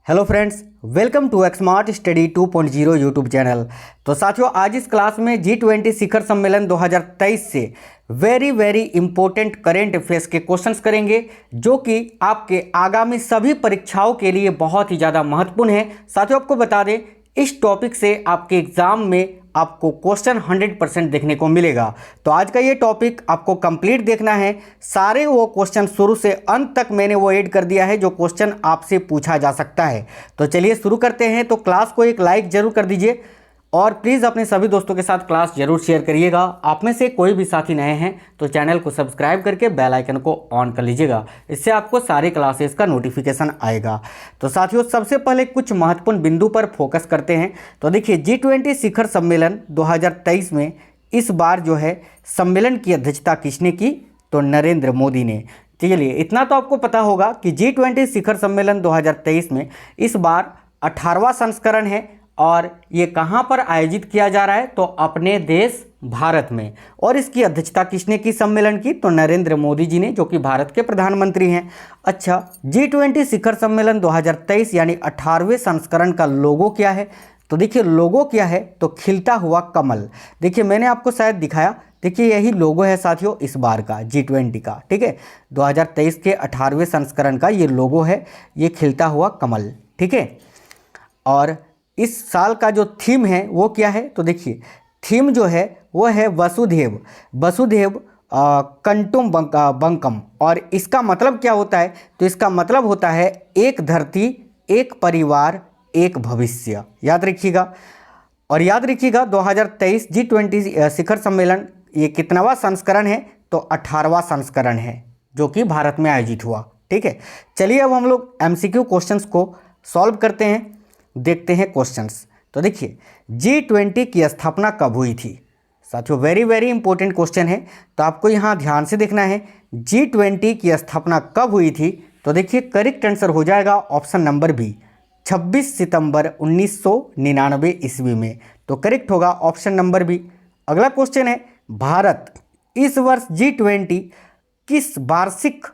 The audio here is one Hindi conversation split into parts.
Hello friends, welcome to smart study 2.0 YouTube channel. तो साथियों, आज इस क्लास में G20 शिखर सम्मेलन 2023 से वेरी इंपॉर्टेंट करेंट अफेयर्स के क्वेश्चंस करेंगे, जो कि आपके आगामी सभी परीक्षाओं के लिए बहुत ही ज़्यादा महत्वपूर्ण है। साथियों, आपको बता दें, इस टॉपिक से आपके एग्जाम में आपको क्वेश्चन 100% देखने को मिलेगा। तो आज का ये टॉपिक आपको कंप्लीट देखना है। सारे वो क्वेश्चन शुरू से अंत तक मैंने वो ऐड कर दिया है जो क्वेश्चन आपसे पूछा जा सकता है। तो चलिए शुरू करते हैं। तो क्लास को एक लाइक जरूर कर दीजिए और प्लीज़ अपने सभी दोस्तों के साथ क्लास जरूर शेयर करिएगा। आप में से कोई भी साथी नए हैं तो चैनल को सब्सक्राइब करके बेल आइकन को ऑन कर लीजिएगा, इससे आपको सारे क्लासेस का नोटिफिकेशन आएगा। तो साथियों, सबसे पहले कुछ महत्वपूर्ण बिंदु पर फोकस करते हैं। तो देखिए, G20 शिखर सम्मेलन 2023 में इस बार जो है सम्मेलन की अध्यक्षता किसने की? तो नरेंद्र मोदी ने। चलिए, इतना तो आपको पता होगा कि G20 शिखर सम्मेलन 2023 में इस बार 18वां संस्करण है और ये कहाँ पर आयोजित किया जा रहा है? तो अपने देश भारत में। और इसकी अध्यक्षता किसने की सम्मेलन की? तो नरेंद्र मोदी जी ने, जो कि भारत के प्रधानमंत्री हैं। अच्छा, G20 शिखर सम्मेलन 2023 यानी 18वें संस्करण का लोगो क्या है? तो देखिए, लोगो क्या है? तो खिलता हुआ कमल। देखिए, मैंने आपको शायद दिखाया। देखिए, यही लोगो है साथियों इस बार का G20 का। ठीक है, 2023 के 18वें संस्करण का ये लोगो है, ये खिलता हुआ कमल। ठीक है, और इस साल का जो थीम है वो क्या है? तो देखिए, थीम जो है वो है वसुधैव वसुधैव कंटुम बंकम। और इसका मतलब क्या होता है? तो इसका मतलब होता है एक धरती, एक परिवार, एक भविष्य। याद रखिएगा। और याद रखिएगा, 2023 G20 शिखर सम्मेलन ये कितनावा संस्करण है? तो 18वां संस्करण है, जो कि भारत में आयोजित हुआ। ठीक है, चलिए अब हम लोग MCQ क्वेश्चंस को सॉल्व करते हैं। देखते हैं क्वेश्चंस। तो देखिए, G20 की स्थापना कब हुई थी? साथियों, वेरी इंपॉर्टेंट क्वेश्चन है, तो आपको यहाँ ध्यान से देखना है। G20 की स्थापना कब हुई थी? तो देखिए, करेक्ट आंसर हो जाएगा ऑप्शन नंबर बी, 26 सितंबर 1999 ईस्वी में। तो करेक्ट होगा ऑप्शन नंबर बी। अगला क्वेश्चन है, भारत इस वर्ष G20 किस वार्षिक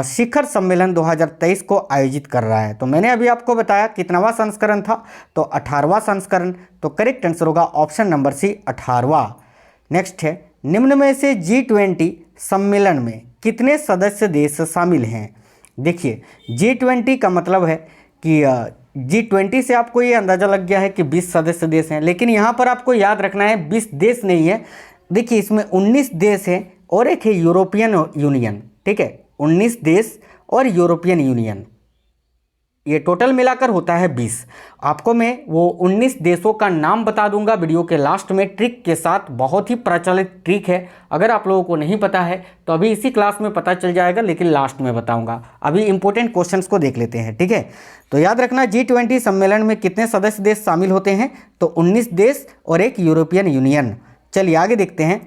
शिखर सम्मेलन 2023 को आयोजित कर रहा है? तो मैंने अभी आपको बताया कितनावा संस्करण था? तो 18वां संस्करण। तो करेक्ट आंसर होगा ऑप्शन नंबर सी, 18वां। नेक्स्ट है, निम्न में से G20 सम्मेलन में कितने सदस्य देश शामिल हैं? देखिए, G20 का मतलब है कि G20 से आपको ये अंदाज़ा लग गया है कि 20 सदस्य देश हैं, लेकिन यहाँ पर आपको याद रखना है 20 देश नहीं है। देखिए, इसमें 19 देश हैं और एक है यूरोपियन यूनियन। ठीक है, 19 देश और यूरोपियन यूनियन, ये टोटल मिलाकर होता है 20। आपको मैं वो 19 देशों का नाम बता दूंगा वीडियो के लास्ट में ट्रिक के साथ। बहुत ही प्रचलित ट्रिक है, अगर आप लोगों को नहीं पता है तो अभी इसी क्लास में पता चल जाएगा, लेकिन लास्ट में बताऊंगा। अभी इंपॉर्टेंट क्वेश्चंस को देख लेते हैं। ठीक है, तो याद रखना, G20 सम्मेलन में कितने सदस्य देश शामिल होते हैं? तो 19 देश और एक यूरोपियन यूनियन। चलिए आगे देखते हैं।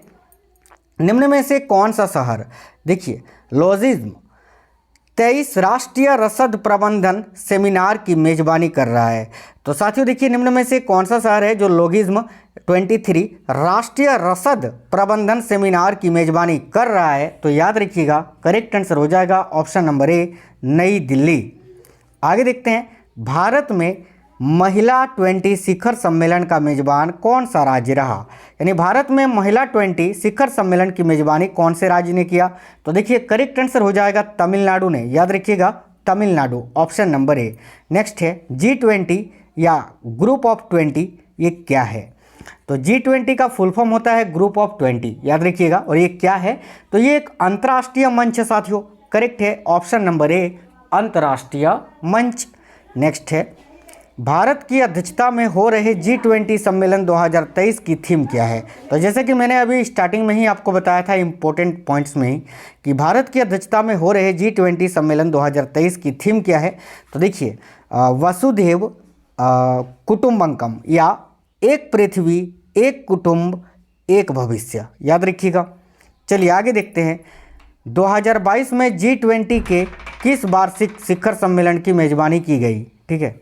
निम्न में से कौन सा शहर, देखिए, लॉजिज्म 23 राष्ट्रीय रसद प्रबंधन सेमिनार की मेजबानी कर रहा है? तो साथियों देखिए, निम्न में से कौन सा शहर है जो लॉजिज्म 23 राष्ट्रीय रसद प्रबंधन सेमिनार की मेजबानी कर रहा है? तो याद रखिएगा, करेक्ट आंसर हो जाएगा ऑप्शन नंबर ए, नई दिल्ली। आगे देखते हैं, भारत में महिला 20 शिखर सम्मेलन का मेजबान कौन सा राज्य रहा? यानी भारत में महिला 20 शिखर सम्मेलन की मेजबानी कौन से राज्य ने किया? तो देखिए, करेक्ट आंसर हो जाएगा तमिलनाडु ने। याद रखिएगा, Tamil Nadu, option number A. Next है, G20 या ग्रुप ऑफ 20 ये क्या है? तो G20 का फुल फॉर्म होता है ग्रुप ऑफ 20। याद रखिएगा। और ये क्या है? तो ये एक अंतर्राष्ट्रीय मंच है साथियों। करेक्ट है ऑप्शन नंबर ए, अंतर्राष्ट्रीय मंच। नेक्स्ट है, भारत की अध्यक्षता में हो रहे G20 सम्मेलन 2023 की थीम क्या है? तो जैसे कि मैंने अभी स्टार्टिंग में ही आपको बताया था इंपॉर्टेंट पॉइंट्स में ही, कि भारत की अध्यक्षता में हो रहे G20 सम्मेलन 2023 की थीम क्या है? तो देखिए, वसुधैव कुटुंबकम या एक पृथ्वी, एक कुटुंब, एक भविष्य। याद रखिएगा। चलिए आगे देखते हैं, 2022 में G20 के किस वार्षिक शिखर सम्मेलन की मेजबानी की गई? ठीक है,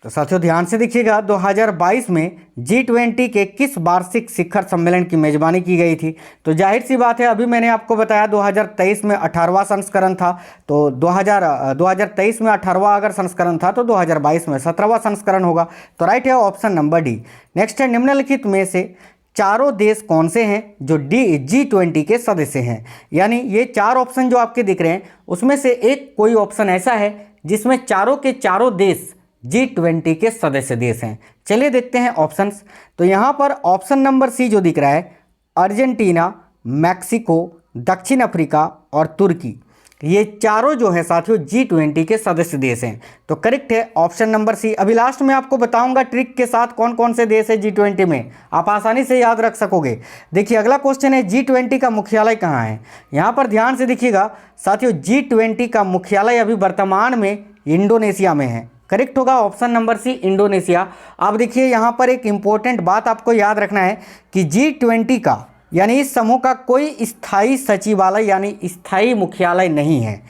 तो साथियों ध्यान से देखिएगा, 2022 में G20 के किस वार्षिक शिखर सम्मेलन की मेजबानी की गई थी। तो जाहिर सी बात है, अभी मैंने आपको बताया 2023 में 18वां संस्करण था, तो 2023 में 18वां अगर संस्करण था तो 2022 में 17वां संस्करण होगा। तो राइट है ऑप्शन नंबर डी। नेक्स्ट है, निम्नलिखित में से चारों देश कौन से हैं जो G20 के सदस्य हैं। यानी ये चार ऑप्शन जो आपके दिख रहे हैं उसमें से एक कोई ऑप्शन ऐसा है जिसमें चारों के चारों देश G20 के सदस्य देश हैं। चलिए देखते हैं ऑप्शंस। तो यहाँ पर ऑप्शन नंबर सी जो दिख रहा है, अर्जेंटीना, मैक्सिको, दक्षिण अफ्रीका और तुर्की, ये चारों जो है साथियों G20 के सदस्य देश हैं। तो करेक्ट है ऑप्शन नंबर सी। अभी लास्ट में आपको बताऊंगा ट्रिक के साथ कौन कौन से देश है G20 में, आप आसानी से याद रख सकोगे। देखिए अगला क्वेश्चन है, G20 का मुख्यालय कहाँ है। यहाँ पर ध्यान से देखिएगा साथियों, G20 का मुख्यालय अभी वर्तमान में इंडोनेशिया में है। करेक्ट होगा ऑप्शन नंबर सी, इंडोनेशिया। आप देखिए यहाँ पर एक इंपॉर्टेंट बात आपको याद रखना है कि G20 का यानी इस समूह का कोई स्थायी सचिवालय यानी स्थायी मुख्यालय नहीं है।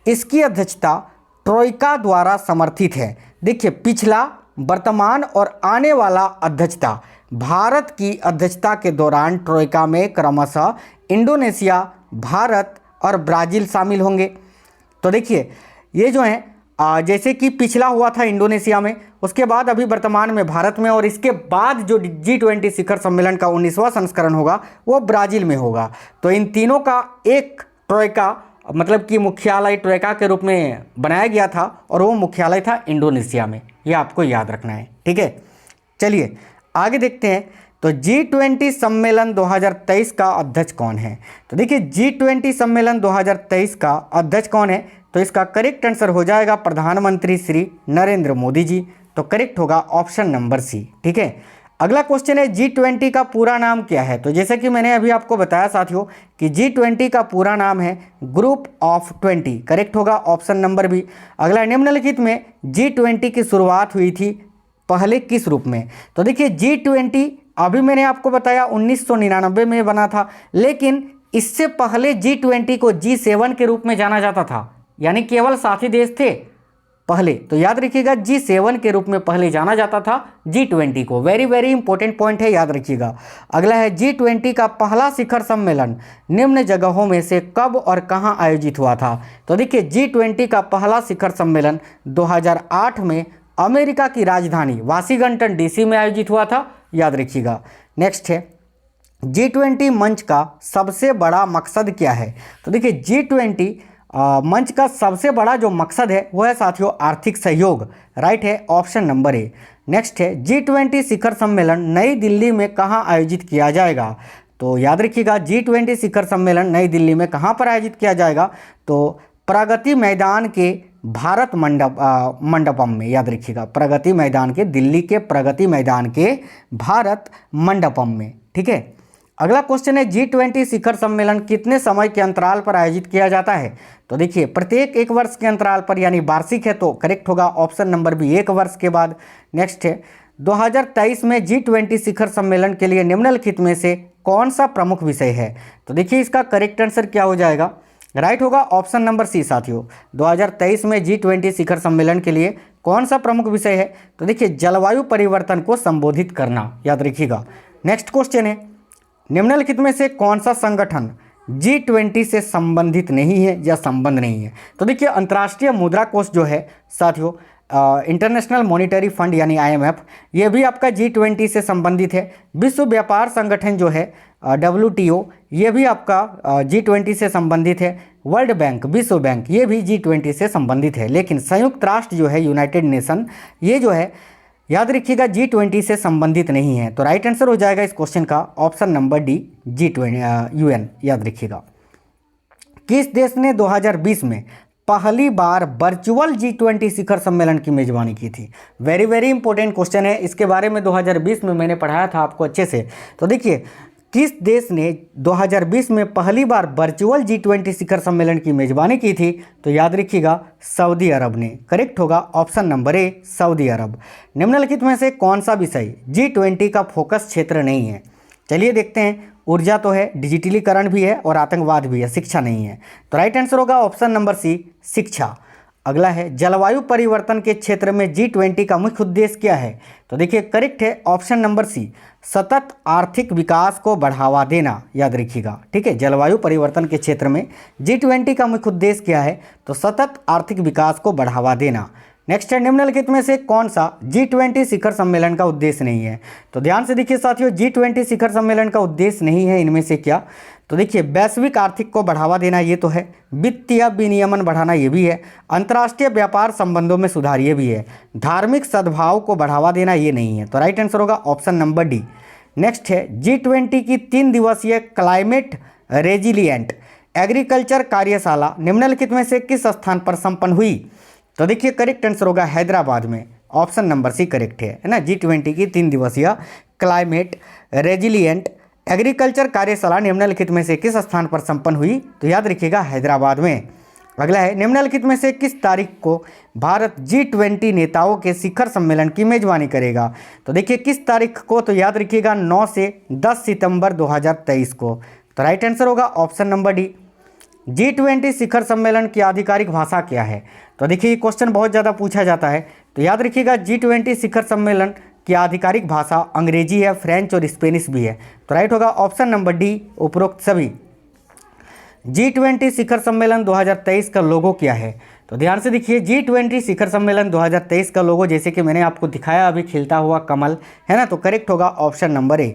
इसकी अध्यक्षता ट्रोइका द्वारा समर्थित है। देखिए पिछला, वर्तमान और आने वाला अध्यक्षता, भारत की अध्यक्षता के दौरान ट्रोइका में क्रमशः इंडोनेशिया, भारत और ब्राज़ील शामिल होंगे। तो देखिए ये जो है जैसे कि पिछला हुआ था इंडोनेशिया में, उसके बाद अभी वर्तमान में भारत में, और इसके बाद जो G20 शिखर सम्मेलन का 19वां संस्करण होगा वो ब्राज़ील में होगा। तो इन तीनों का एक ट्रोइका मतलब कि मुख्यालय ट्रोइका के रूप में बनाया गया था और वो मुख्यालय था इंडोनेशिया में। ये आपको याद रखना है, ठीक है। चलिए आगे देखते हैं। तो G20 सम्मेलन 2023 का अध्यक्ष कौन है। तो देखिए G20 सम्मेलन 2023 का अध्यक्ष कौन है, तो इसका करेक्ट आंसर हो जाएगा प्रधानमंत्री श्री नरेंद्र मोदी जी। तो करेक्ट होगा ऑप्शन नंबर सी, ठीक है। अगला क्वेश्चन है, G20 का पूरा नाम क्या है। तो जैसे कि मैंने अभी आपको बताया साथियों कि G20 का पूरा नाम है ग्रुप ऑफ 20। करेक्ट होगा ऑप्शन नंबर बी। अगला, निम्नलिखित में G20 की शुरुआत हुई थी पहले किस रूप में। तो देखिए G20 अभी मैंने आपको बताया 1999 में बना था, लेकिन इससे पहले G20 को G7 के रूप में जाना जाता था, यानी केवल साथी देश थे पहले। तो याद रखिएगा G7 के रूप में पहले जाना जाता था G20 को। वेरी वेरी इंपॉर्टेंट पॉइंट है, याद रखिएगा। अगला है, G20 का पहला शिखर सम्मेलन निम्न जगहों में से कब और कहां आयोजित हुआ था। तो देखिए G20 का पहला शिखर सम्मेलन 2008 में अमेरिका की राजधानी वाशिंगटन DC में आयोजित हुआ था, याद रखिएगा। नेक्स्ट है, G20 मंच का सबसे बड़ा मकसद क्या है। तो देखिए G20 मंच का सबसे बड़ा जो मकसद है वो है साथियों आर्थिक सहयोग। राइट है ऑप्शन नंबर ए। नेक्स्ट है, G20 शिखर सम्मेलन नई दिल्ली में कहाँ आयोजित किया जाएगा। तो याद रखिएगा G20 शिखर सम्मेलन नई दिल्ली में कहाँ पर आयोजित किया जाएगा, तो प्रगति मैदान के भारत मंडपम में। याद रखिएगा प्रगति मैदान के, दिल्ली के प्रगति मैदान के भारत मंडपम में, ठीक है। अगला क्वेश्चन है, G20 शिखर सम्मेलन कितने समय के अंतराल पर आयोजित किया जाता है। तो देखिए प्रत्येक 1 वर्ष के अंतराल पर, यानी वार्षिक है, तो करेक्ट होगा ऑप्शन नंबर बी, 1 वर्ष के बाद। नेक्स्ट है, 2023 में G20 शिखर सम्मेलन के लिए निम्नलिखित में से कौन सा प्रमुख विषय है। तो देखिए इसका करेक्ट आंसर क्या हो जाएगा, राइट होगा ऑप्शन नंबर सी साथियों। 2023 में G20 शिखर सम्मेलन के लिए कौन सा प्रमुख विषय है, तो देखिए जलवायु परिवर्तन को संबोधित करना, याद रखिएगा। नेक्स्ट क्वेश्चन है, निम्नलिखित में से कौन सा संगठन G20 से संबंधित नहीं है या संबंध नहीं है। तो देखिए अंतर्राष्ट्रीय मुद्रा कोष जो है साथियों, इंटरनेशनल मॉनिटरी फंड यानी IMF, ये भी आपका G20 से संबंधित है। विश्व व्यापार संगठन जो है WTO, ये भी आपका G20 से संबंधित है। वर्ल्ड बैंक, विश्व बैंक, ये भी G20 से संबंधित है। लेकिन संयुक्त राष्ट्र जो है, यूनाइटेड नेशन, ये जो है याद रखिएगा G20 से संबंधित नहीं है। तो राइट आंसर हो जाएगा इस क्वेश्चन का ऑप्शन नंबर डी, UN, याद रखिएगा। किस देश ने 2020 में पहली बार वर्चुअल G20 शिखर सम्मेलन की मेजबानी की थी। वेरी वेरी इंपॉर्टेंट क्वेश्चन है, इसके बारे में 2020 में मैंने पढ़ाया था आपको अच्छे से। तो देखिए किस देश ने 2020 में पहली बार वर्चुअल G20 शिखर सम्मेलन की मेजबानी की थी, तो याद रखिएगा सऊदी अरब ने। करेक्ट होगा ऑप्शन नंबर ए, सऊदी अरब। निम्नलिखित में से कौन सा विषय G20 का फोकस क्षेत्र नहीं है। चलिए देखते हैं, ऊर्जा तो है, डिजिटलीकरण भी है और आतंकवाद भी है, शिक्षा नहीं है। तो राइट आंसर होगा ऑप्शन नंबर सी, शिक्षा। अगला है जलवायु परिवर्तन के क्षेत्र में G20 का मुख्य उद्देश्य क्या है? तो देखिए करेक्ट है ऑप्शन नंबर सी, सतत आर्थिक विकास को बढ़ावा देना, याद रखिएगा। ठीक है, जलवायु परिवर्तन के क्षेत्र में G20 का मुख्य उद्देश्य क्या है? तो सतत आर्थिक विकास को बढ़ावा देना। नेक्स्ट है निम्नलिखित में से कौन सा G20 शिखर सम्मेलन का उद्देश्य नहीं है? तो ध्यान से देखिए साथियों, G20 शिखर सम्मेलन का उद्देश्य नहीं है इनमें से क्या? तो देखिए वैश्विक आर्थिक को बढ़ावा देना ये तो है, वित्तीय विनियमन बढ़ाना ये भी है, अंतर्राष्ट्रीय व्यापार संबंधों में सुधार ये भी है, धार्मिक सद्भाव को बढ़ावा देना ये नहीं है। तो राइट आंसर होगा ऑप्शन नंबर डी। नेक्स्ट है G20 की 3 दिवसीय क्लाइमेट रेजिलिएंट एग्रीकल्चर कार्यशाला निम्नलिखित में से किस स्थान पर संपन्न हुई? तो देखिए करेक्ट आंसर होगा हैदराबाद में, ऑप्शन नंबर सी करेक्ट है ना। G20 की 3 दिवसीय क्लाइमेट रेजिलिएंट एग्रीकल्चर कार्यशाला निम्नलिखित में से किस स्थान पर संपन्न हुई? तो याद रखिएगा हैदराबाद में। अगला है निम्नलिखित में से किस तारीख को भारत G20 नेताओं के शिखर सम्मेलन की मेजबानी करेगा? तो देखिए किस तारीख को? तो याद रखिएगा 9 से 10 सितंबर 2023 को। तो राइट आंसर होगा ऑप्शन नंबर डी। G20 शिखर सम्मेलन की आधिकारिक भाषा क्या है? तो देखिए ये क्वेश्चन बहुत ज़्यादा पूछा जाता है। तो याद रखिएगा G20 शिखर सम्मेलन की आधिकारिक भाषा अंग्रेजी है, फ्रेंच और स्पेनिश भी है। तो राइट होगा ऑप्शन नंबर डी उपरोक्त सभी। G20 शिखर सम्मेलन 2023 का लोगो क्या है? तो ध्यान से देखिए G20 शिखर सम्मेलन 2023 का लोगो जैसे कि मैंने आपको दिखाया अभी खिलता हुआ कमल है ना, तो करेक्ट होगा ऑप्शन नंबर ए।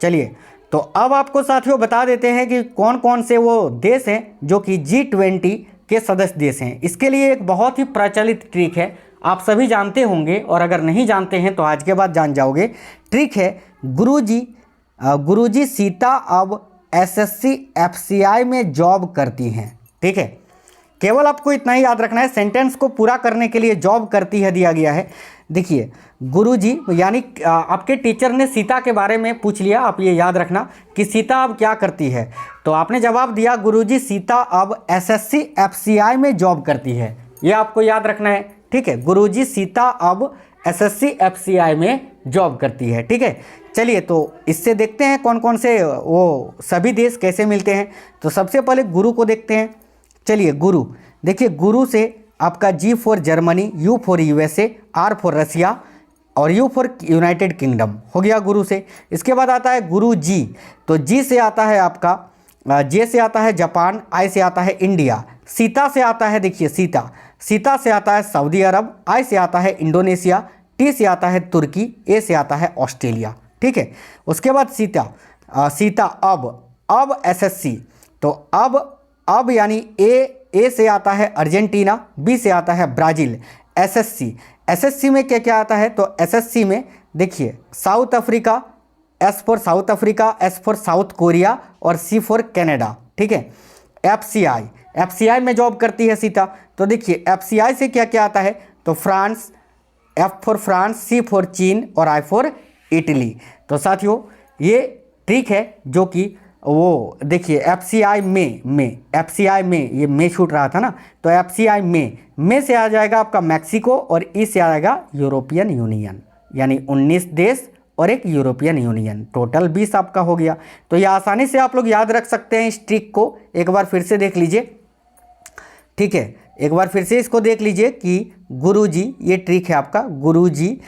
चलिए तो अब आपको साथियों बता देते हैं कि कौन कौन से वो देश हैं जो कि G20 के सदस्य देश हैं। इसके लिए एक बहुत ही प्रचलित ट्रिक है, आप सभी जानते होंगे और अगर नहीं जानते हैं तो आज के बाद जान जाओगे। ट्रिक है गुरुजी सीता अब SSC FCI में जॉब करती हैं। ठीक है, केवल आपको इतना ही याद रखना है, सेंटेंस को पूरा करने के लिए जॉब करती है दिया गया है। देखिए गुरुजी यानी आपके टीचर ने सीता के बारे में पूछ लिया, आप ये याद रखना कि सीता अब क्या करती है, तो आपने जवाब दिया गुरुजी सीता अब SSC FCI में जॉब करती है, ये आपको याद रखना है। ठीक है, गुरुजी सीता अब SSC FCI में जॉब करती है। ठीक है, चलिए तो इससे देखते हैं कौन कौन से वो सभी देश कैसे मिलते हैं। तो सबसे पहले गुरु को देखते हैं। चलिए गुरु, देखिए गुरु से आपका G for Germany, U for USA, R for Russia और U फॉर यूनाइटेड किंगडम हो गया गुरु से। इसके बाद आता है गुरु जी, तो G से आता है आपका, J से आता है जापान, I से आता है इंडिया, सीता से आता है देखिए सीता से आता है सऊदी अरब, I से आता है इंडोनेशिया, T से आता है तुर्की, A से आता है ऑस्ट्रेलिया। ठीक है, उसके बाद सीता अब SSC, तो अब यानी A से आता है अर्जेंटीना, B से आता है ब्राज़ील, SSC में क्या क्या आता है? तो SSC में देखिए south Africa, S for south Africa, S for south Korea और C फॉर कनाडा। ठीक है, FCI में जॉब करती है सीता, तो देखिए FCI से क्या क्या आता है? तो France, F for France, C for चीन और I फॉर इटली। तो साथियों ये ट्रिक है जो कि वो देखिए FCI में ये में छूट रहा था ना, तो FCI में से आ जाएगा आपका मैक्सिको और ई से आ जाएगा यूरोपियन यूनियन, यानी 19 देश और एक यूरोपियन यूनियन, टोटल 20 आपका हो गया। तो ये आसानी से आप लोग याद रख सकते हैं इस ट्रिक को। एक बार फिर से देख लीजिए। ठीक है, एक बार फिर से इसको देख लीजिए कि गुरुजी, ये ट्रिक है आपका, गुरुजी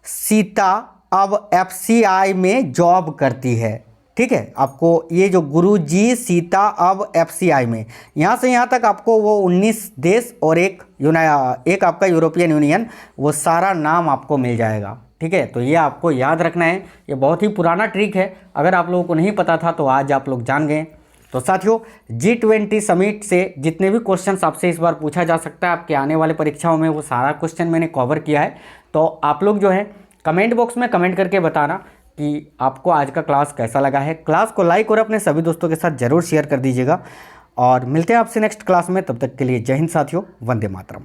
सीता अब FCI में जॉब करती है। ठीक है, आपको ये जो गुरुजी सीता अब FCI में, यहाँ से यहाँ तक आपको वो 19 देश और एक आपका यूरोपियन यूनियन, वो सारा नाम आपको मिल जाएगा। ठीक है, तो ये आपको याद रखना है, ये बहुत ही पुराना ट्रिक है, अगर आप लोगों को नहीं पता था तो आज आप लोग जान गए। तो साथियों G20 समिट से जितने भी क्वेश्चंस आपसे इस बार पूछा जा सकता है आपके आने वाले परीक्षाओं में, वो सारा क्वेश्चन मैंने कवर किया है। तो आप लोग जो है कमेंट बॉक्स में कमेंट करके बताना कि आपको आज का क्लास कैसा लगा है। क्लास को लाइक और अपने सभी दोस्तों के साथ ज़रूर शेयर कर दीजिएगा और मिलते हैं आपसे नेक्स्ट क्लास में। तब तक के लिए जय हिंद साथियों, वंदे मातरम।